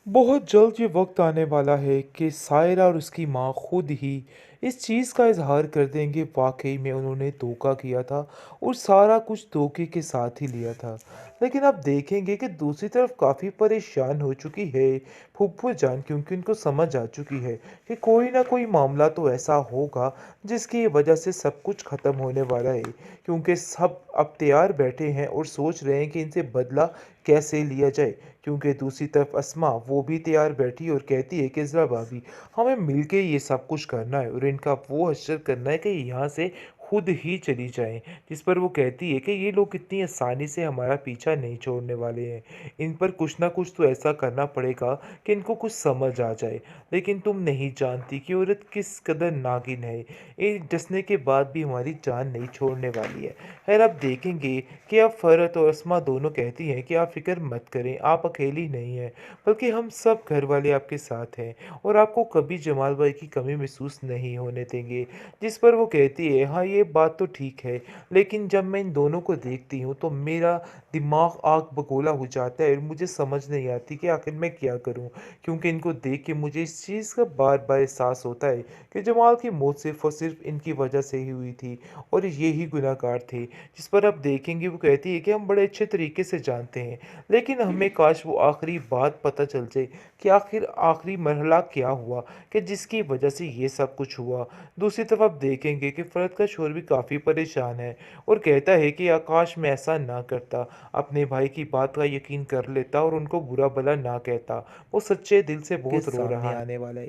बहुत जल्द ये वक्त आने वाला है कि सायरा और उसकी माँ खुद ही इस चीज़ का इजहार कर देंगे वाकई में उन्होंने धोखा किया था और सारा कुछ धोखे के साथ ही लिया था। लेकिन अब देखेंगे कि दूसरी तरफ काफ़ी परेशान हो चुकी है फूफू जान, क्योंकि उनको समझ आ चुकी है कि कोई ना कोई मामला तो ऐसा होगा जिसकी वजह से सब कुछ ख़त्म होने वाला है। क्योंकि सब अब तैयार बैठे हैं और सोच रहे हैं कि इनसे बदला कैसे लिया जाए। क्योंकि दूसरी तरफ अस्मा वो भी तैयार बैठी और कहती है कि ज़रा भाभी, हमें मिलके ये सब कुछ करना है और इनका वो हश्र करना है कि यहाँ से खुद ही चली जाएं। जिस पर वो कहती है कि ये लोग इतनी आसानी से हमारा पीछा नहीं छोड़ने वाले हैं। इन पर कुछ ना कुछ तो ऐसा करना पड़ेगा कि इनको कुछ समझ आ जाए। लेकिन तुम नहीं जानती कि औरत किस कदर नागिन है। ये डसने के बाद भी हमारी जान नहीं छोड़ने वाली है। खैर, अब देखेंगे कि अब फ़रत और अस्मा दोनों कहती हैं कि आप फ़िक्र मत करें, आप अकेली नहीं हैं, बल्कि हम सब घर वाले आपके साथ हैं और आपको कभी जमाल भाई की कमी महसूस नहीं होने देंगे। जिस पर वो कहती है, हाँ ये बात तो ठीक है, लेकिन जब मैं इन दोनों को देखती हूँ तो मेरा दिमाग आग बगोला हो जाता है और मुझे समझ नहीं आती कि आखिर मैं क्या करूँ। क्योंकि इनको देख के मुझे इस चीज़ का बार बार एहसास होता है कि जमाल की मौत सिर्फ और सिर्फ इनकी वजह से ही हुई थी और ये ही गुनहगार थे। जिस पर आप देखेंगे वो कहती है कि हम बड़े अच्छे तरीके से जानते हैं, लेकिन हमें काश वो आखिरी बात पता चल जाए कि आखिर आखिरी मरहला क्या हुआ कि जिसकी वजह से ये सब कुछ हुआ। दूसरी तरफ आप देखेंगे कि फरद का शोर भी काफ़ी परेशान है और कहता है कि आकाश में ऐसा ना करता, अपने भाई की बात का यकीन कर लेता और उनको बुरा भला ना कहता, वो सच्चे दिल से के बहुत रो सामने रहा है। आने वाला है।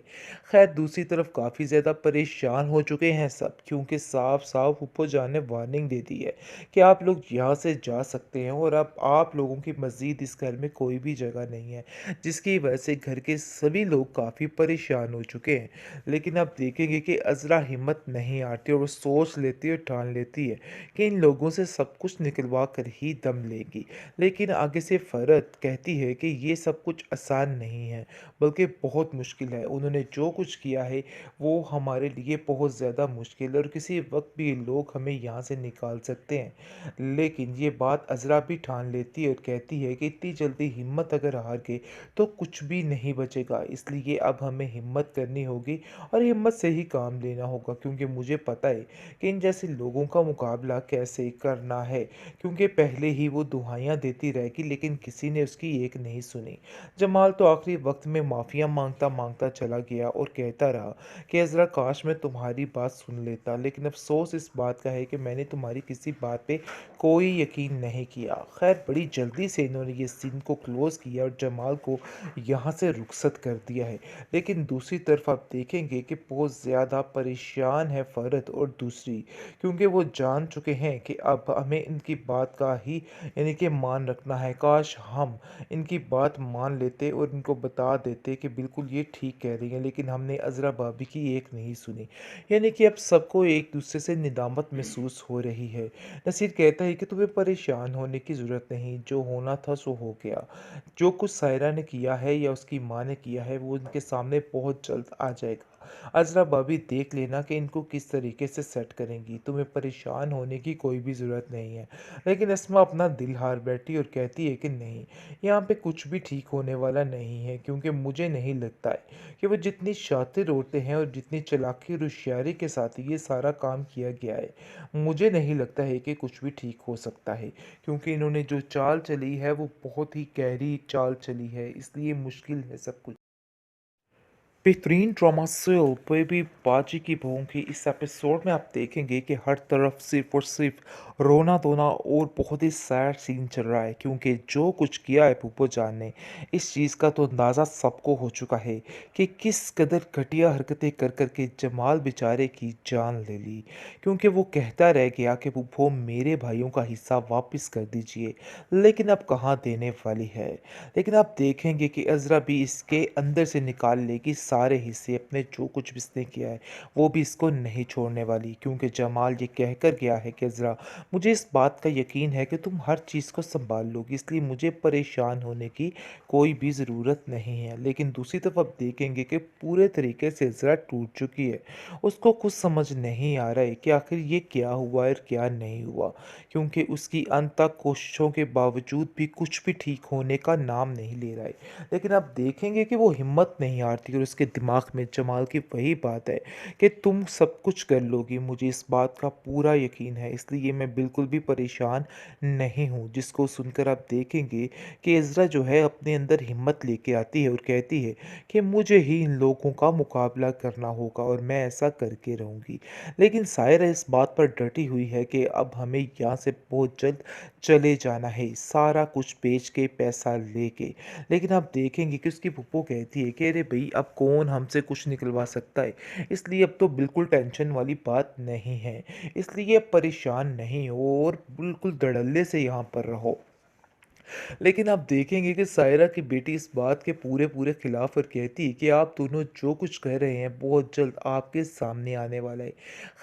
खैर दूसरी तरफ काफ़ी ज़्यादा परेशान हो चुके हैं सब, क्योंकि साफ-साफ फूफो जान ने वार्निंग दे दी है कि आप लोग यहाँ से जा सकते हैं और अब आप लोगों की मज़ीद इस घर में कोई भी जगह नहीं है, जिसकी वजह से घर के सभी लोग काफ़ी परेशान हो चुके हैं। लेकिन अब देखेंगे कि अज़रा हिम्मत नहीं हारती और वो सोच लेती है और ठान लेती है कि इन लोगों से सब कुछ निकलवा कर ही दम लेगी। लेकिन आगे से फ़रत कहती है कि ये सब कुछ आसान नहीं है, बल्कि बहुत मुश्किल है। उन्होंने जो कुछ किया है वो हमारे लिए बहुत ज़्यादा मुश्किल है और किसी वक्त भी ये लोग हमें यहाँ से निकाल सकते हैं। लेकिन ये बात अज़रा भी ठान लेती है और कहती है कि इतनी जल्दी हिम्मत अगर हार गए तो कुछ भी नहीं बचेगा, इसलिए अब हमें हिम्मत करनी होगी और हिम्मत से ही काम लेना होगा, क्योंकि मुझे पता है कि इन जैसे लोगों का मुकाबला कैसे करना है। क्योंकि पहले ही वो दुहाइयाँ देती रहेगी लेकिन किसी ने उसकी एक नहीं सुनी। जमाल तो आखिरी वक्त में माफ़िया मांगता मांगता चला गया और कहता रहा कि अज़रा काश मैं तुम्हारी बात सुन लेता, लेकिन अफसोस इस बात का है कि मैंने तुम्हारी किसी बात पे कोई यकीन नहीं किया। खैर बड़ी जल्दी से इन्होंने ये सीन को क्लोज़ किया और जमाल को यहाँ से रुखसत कर दिया है। लेकिन दूसरी तरफ आप देखेंगे कि बहुत ज़्यादा परेशान है फ़रद और दूसरी, क्योंकि वो जान चुके हैं कि अब हमें इनकी बात का ही यानी कि मान रखना है। काश हम इनकी बात मान लेते और इनको बता देते कि बिल्कुल ये ठीक कह रही हैं, लेकिन हमने अज़रा भाभी की एक नहीं सुनी। यानी कि अब सबको एक दूसरे से निदामत महसूस हो रही है। नसीर कहता है कि तुम्हें परेशान होने की ज़रूरत नहीं, जो होना था सो हो गया। जो कुछ सायरा ने किया है या उसकी माँ ने किया है वो उनके सामने बहुत जल्द आ जाएगा। अज़रा भाभी देख लेना कि इनको किस तरीके से सेट करेंगी, तुम्हें परेशान होने की कोई भी ज़रूरत नहीं है। लेकिन अस्मा अपना दिल हार बैठी और कहती है कि नहीं, यहाँ पे कुछ भी ठीक होने वाला नहीं है, क्योंकि मुझे नहीं लगता है कि वो जितनी शातिर औरतें हैं और जितनी चालाकी और होशियारी के साथ ये सारा काम किया गया है, मुझे नहीं लगता है कि कुछ भी ठीक हो सकता है। क्योंकि इन्होंने जो चाल चली है वो बहुत ही गहरी चाल चली है, इसलिए मुश्किल है सब कुछ। बेहतरीन ड्रामा सेल बेबी बाजी की बहू की इस एपिसोड में आप देखेंगे कि हर तरफ सिर्फ और सिर्फ रोना धोना और बहुत ही सैड सीन चल रहा है, क्योंकि जो कुछ किया है पुप्पो जान ने, इस चीज़ का तो अंदाज़ा सबको हो चुका है कि किस कदर घटिया हरकतें कर कर के जमाल बेचारे की जान ले ली। क्योंकि वो कहता रह गया कि पुप्पो मेरे भाइयों का हिस्सा वापस कर दीजिए, लेकिन अब कहाँ देने वाली है। लेकिन आप देखेंगे कि अज़रा भी इसके अंदर से निकाल लेगी सारे हिस्से, अपने जो कुछ भी इसने किया है, वो भी इसको नहीं छोड़ने वाली, क्योंकि जमाल ये कहकर गया है कि इज़रा, मुझे इस बात का यकीन है कि तुम हर चीज़ को सँभाल लोगी, इसलिए मुझे परेशान होने की कोई भी ज़रूरत नहीं है। लेकिन दूसरी तरफ आप देखेंगे कि पूरे तरीके से इज़रा टूट चुकी है। उसको कुछ समझ नहीं आ रहा है कि आखिर ये क्या हुआ और क्या नहीं हुआ, क्योंकि उसकी अंत तक कोशिशों के बावजूद भी कुछ भी ठीक होने का नाम नहीं ले रहा है। लेकिन आप देखेंगे कि वो हिम्मत नहीं हारती और उसके दिमाग में जमाल की वही बात है कि तुम सब कुछ कर लोगी, मुझे इस बात का पूरा यकीन है, इसलिए मैं बिल्कुल भी परेशान नहीं हूँ। जिसको सुनकर आप देखेंगे कि इज़रा जो है अपने अंदर हिम्मत लेके आती है और कहती है कि मुझे ही इन लोगों का मुकाबला करना होगा और मैं ऐसा करके रहूँगी। लेकिन सायरा इस बात पर डटी हुई है कि अब हमें यहाँ से बहुत जल्द चले जाना है, सारा कुछ बेच के पैसा लेके। लेकिन आप देखेंगे कि उसकी फूफो कहती है कि अरे भई अब कौन हमसे कुछ निकलवा सकता है, इसलिए अब तो बिल्कुल टेंशन वाली बात नहीं है। इसलिए अब परेशान नहीं हो और बिल्कुल धड़ल्ले से यहाँ पर रहो। लेकिन आप देखेंगे कि सायरा की बेटी इस बात के पूरे-पूरे खिलाफ और कहती है कि आप दोनों जो कुछ कह रहे हैं बहुत जल्द आपके सामने आने वाला है।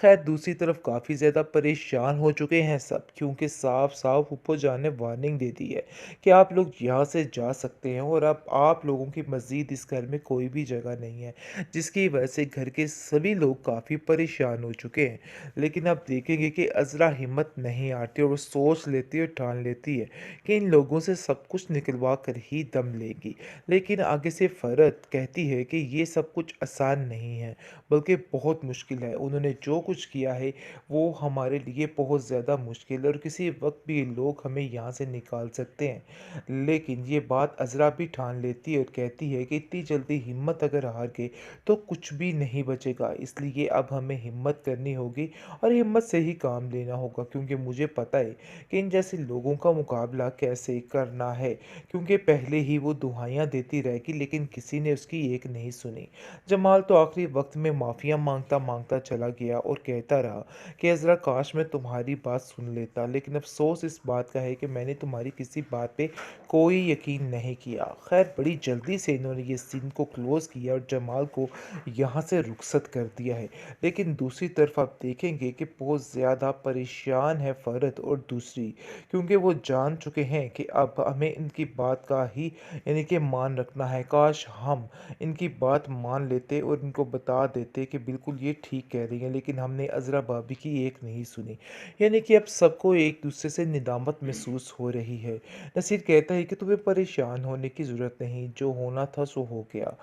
ख़ैर दूसरी तरफ काफ़ी ज़्यादा परेशान हो चुके हैं सब, क्योंकि साफ-साफ फूफो जान ने वार्निंग दे दी है कि आप लोग यहाँ से जा सकते हैं और अब आप लोगों की मज़ीद इस घर में कोई भी जगह नहीं है। जिसकी वजह से घर के सभी लोग काफ़ी परेशान हो चुके हैं। लेकिन आप देखेंगे कि अज़रा हिम्मत नहीं हारती और वो सोच लेती है और ठान लेती है कि इन लोगों से सब कुछ निकलवा कर ही दम लेगी। लेकिन आगे से फ़रत कहती है कि ये सब कुछ आसान नहीं है, बल्कि बहुत मुश्किल है। उन्होंने जो कुछ किया है, वो हमारे लिए बहुत ज़्यादा मुश्किल है और किसी वक़्त भी ये लोग हमें यहाँ से निकाल सकते हैं। लेकिन ये बात अज़रा भी ठान लेती है और कहती है कि इतनी जल्दी हिम्मत अगर हार गए, तो कुछ भी नहीं बचेगा। इसलिए अब हमें हिम्मत करनी होगी और हिम्मत से ही काम लेना होगा, क्योंकि मुझे पता है कि इन जैसे लोगों का मुकाबला कैसे करना है, क्योंकि पहले ही वो दुहाइयाँ देती रहेगी लेकिन किसी ने उसकी एक नहीं सुनी। जमाल तो आखिरी वक्त में माफ़िया मांगता मांगता चला गया और कहता रहा कि अज़रा काश मैं तुम्हारी बात सुन लेता, लेकिन अफसोस इस बात का है कि मैंने तुम्हारी किसी बात पे कोई यकीन नहीं किया। खैर बड़ी जल्दी से इन्होंने ये सीन को क्लोज़ किया और जमाल को यहाँ से रुखसत कर दिया है। लेकिन दूसरी तरफ आप देखेंगे कि बहुत ज़्यादा परेशान है फ़रत और दूसरी, क्योंकि वो जान चुके हैं कि अब हमें इनकी बात का ही यानी कि मान रखना है। काश हम इनकी बात मान लेते और इनको बता देते कि बिल्कुल ये ठीक कह रही हैं, लेकिन हमने अज़रा भाभी की एक नहीं सुनी। यानी कि अब सबको एक दूसरे से निदामत महसूस हो रही है। नसीर कहता है कि तुम्हें परेशान होने की ज़रूरत नहीं, जो होना था सो हो गया।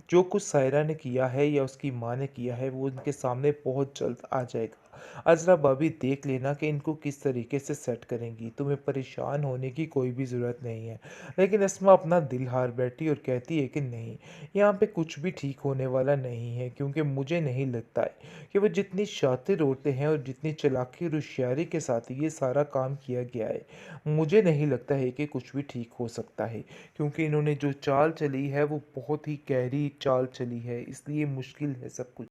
जो कुछ सायरा ने किया है या उसकी माँ ने किया है, वो उनके सामने बहुत जल्द आ जाएगा। अज़रा भाभी देख लेना कि इनको किस तरीके से सेट करेंगी, तुम्हें परेशान होने की कोई भी ज़रूरत नहीं है। लेकिन अस्मा अपना दिल हार बैठी और कहती है कि नहीं, यहाँ पे कुछ भी ठीक होने वाला नहीं है, क्योंकि मुझे नहीं लगता है कि वो जितनी शातिर औरतें हैं और जितनी चालाकी और होशियारी के साथ ये सारा काम किया गया है, मुझे नहीं लगता है कि कुछ भी ठीक हो सकता है, क्योंकि इन्होंने जो चाल चली है वो बहुत ही गहरी चाल चली है, इसलिए मुश्किल है सब कुछ।